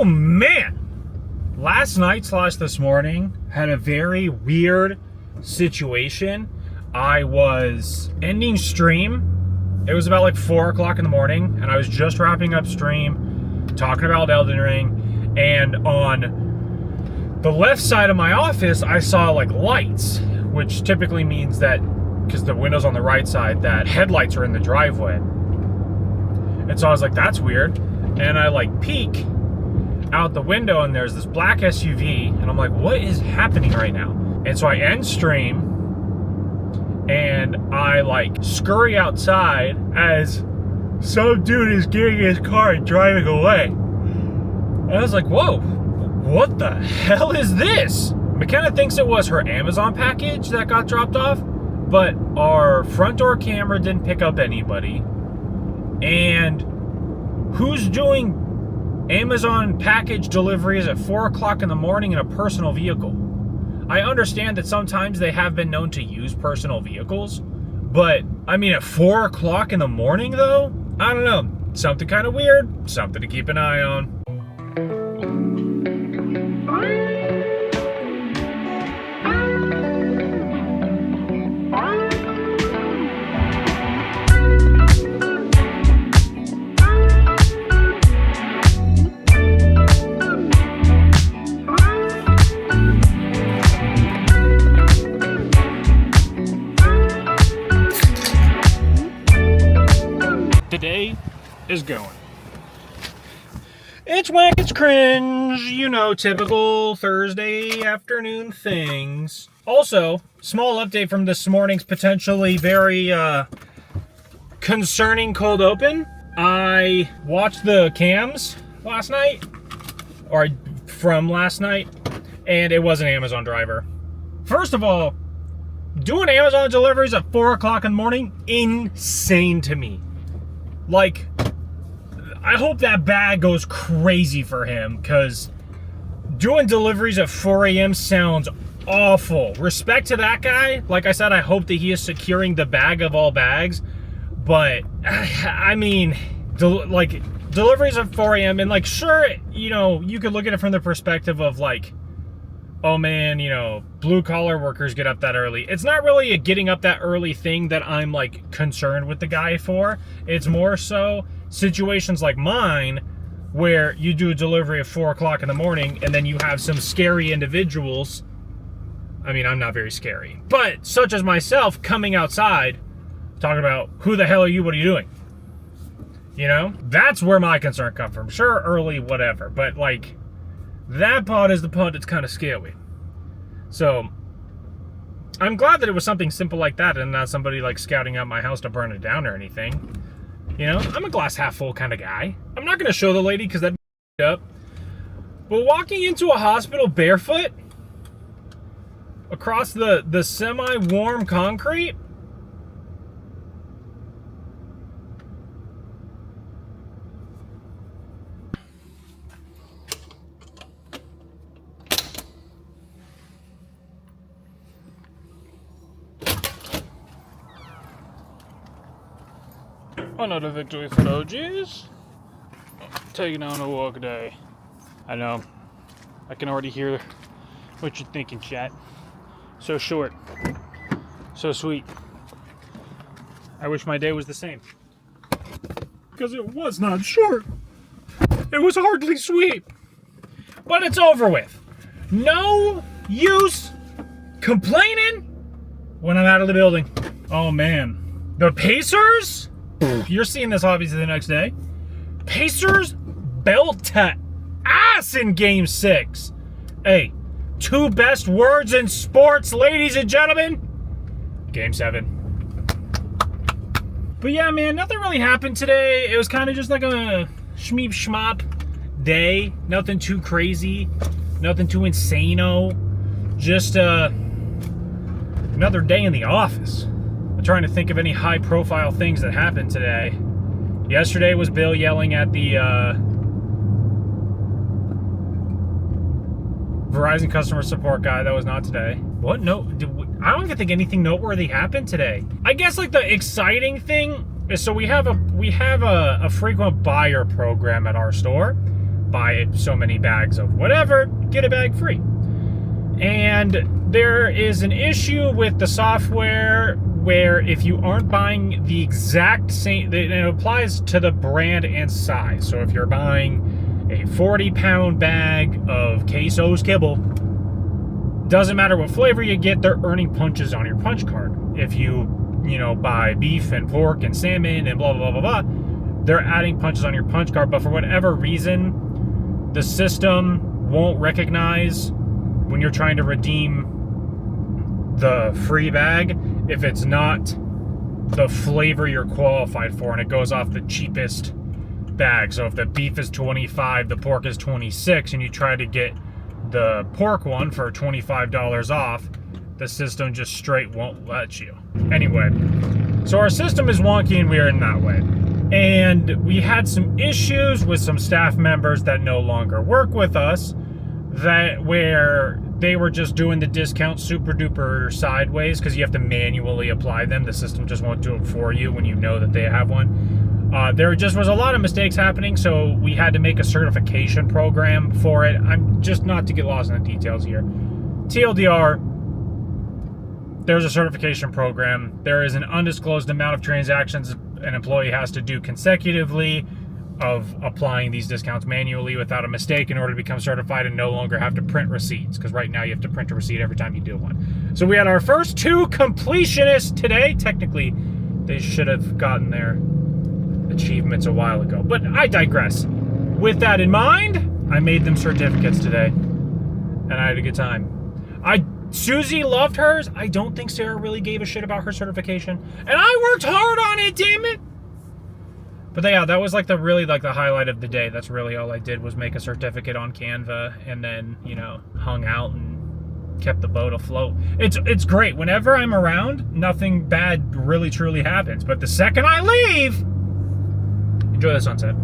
Oh man! Last night / this morning had a very weird situation. I was ending stream. It was about like 4 o'clock in the morning, and I was just wrapping up stream, talking about Elden Ring, and on the left side of my office, I saw like lights, which typically means that, because the window's on the right side, that headlights are in the driveway. And so I was like, that's weird. And I like peek out the window, and there's this black SUV, and I'm like, what is happening right now? And so I end stream, and I like scurry outside as some dude is getting in his car and driving away. And I was like, whoa, what the hell is this? McKenna thinks it was her Amazon package that got dropped off, but our front door camera didn't pick up anybody. And who's doing Amazon package deliveries at 4 o'clock in the morning in a personal vehicle? I understand that sometimes they have been known to use personal vehicles, but I mean, at 4 o'clock in the morning though? I don't know. Something kind of weird, something to keep an eye on. Today is going. It's whack, it's cringe, you know, typical Thursday afternoon things. Also, small update from this morning's potentially very concerning cold open. I watched the cams last night, or from last night, and it was an Amazon driver. First of all, doing Amazon deliveries at 4 o'clock in the morning, insane to me. Like, I hope that bag goes crazy for him, because doing deliveries at 4 a.m. sounds awful. Respect to that guy. Like I said, I hope that he is securing the bag of all bags. But, I mean, deliveries at 4 a.m. and, like, sure, you know, you could look at it from the perspective of, like, oh man, you know, blue-collar workers get up that early. It's not really a getting up that early thing that I'm, like, concerned with the guy for. It's more so situations like mine where you do a delivery at 4 o'clock in the morning and then you have some scary individuals. I mean, I'm not very scary. But such as myself coming outside talking about, who the hell are you? What are you doing? You know? That's where my concern comes from. Sure, early, whatever. But, like, that part is the part that's kind of scary. So, I'm glad that it was something simple like that and not somebody like scouting out my house to burn it down or anything. You know, I'm a glass half full kind of guy. I'm not going to show the lady because that'd be up. But walking into a hospital barefoot across the semi-warm concrete, another victory for OGs. Taking on a walk day. I know. I can already hear what you're thinking, chat. So short. So sweet. I wish my day was the same. Because it was not short. It was hardly sweet. But it's over with. No use complaining when I'm out of the building. Oh man. The Pacers? You're seeing this obviously the next day. Pacers belt to ass in Game 6. Hey, two best words in sports, ladies and gentlemen. Game 7. But yeah, man, nothing really happened today. It was kind of just like a shmeep schmop day. Nothing too crazy. Nothing too insano. Just another day in the office. Trying to think of any high-profile things that happened today. Yesterday was Bill yelling at the Verizon customer support guy. That was not today. What? No, I don't even think anything noteworthy happened today. I guess like the exciting thing is, so we have a frequent buyer program at our store, buy so many bags of whatever, get a bag free. And there is an issue with the software where if you aren't buying the exact same, it applies to the brand and size. So if you're buying a 40-pound bag of Queso's kibble, doesn't matter what flavor you get, they're earning punches on your punch card. If you buy beef and pork and salmon and blah, blah, blah, blah, blah, they're adding punches on your punch card. But for whatever reason, the system won't recognize when you're trying to redeem the free bag if it's not the flavor you're qualified for, and it goes off the cheapest bag. So if the beef is 25, the pork is 26, and you try to get the pork one for $25 off, the system just straight won't let you. Anyway, so our system is wonky and weird in that way. And we had some issues with some staff members that no longer work with us, where they were just doing the discount super duper sideways because you have to manually apply them. The system just won't do it for you when you know that they have one. There just was a lot of mistakes happening, so we had to make a certification program for it. I'm just not to get lost in the details here. TLDR, there's a certification program. There is an undisclosed amount of transactions an employee has to do consecutively of applying these discounts manually without a mistake in order to become certified and no longer have to print receipts, because right now you have to print a receipt every time you do one. So we had our first 2 completionists today. Technically, they should have gotten their achievements a while ago, but I digress. With that in mind, I made them certificates today, and I had a good time. Susie loved hers. I don't think Sarah really gave a shit about her certification, and I worked hard on it, damn it. But yeah, that was the highlight of the day. That's really all I did, was make a certificate on Canva, and then hung out and kept the boat afloat. It's great. Whenever I'm around, nothing bad really truly happens. But the second I leave, enjoy the sunset.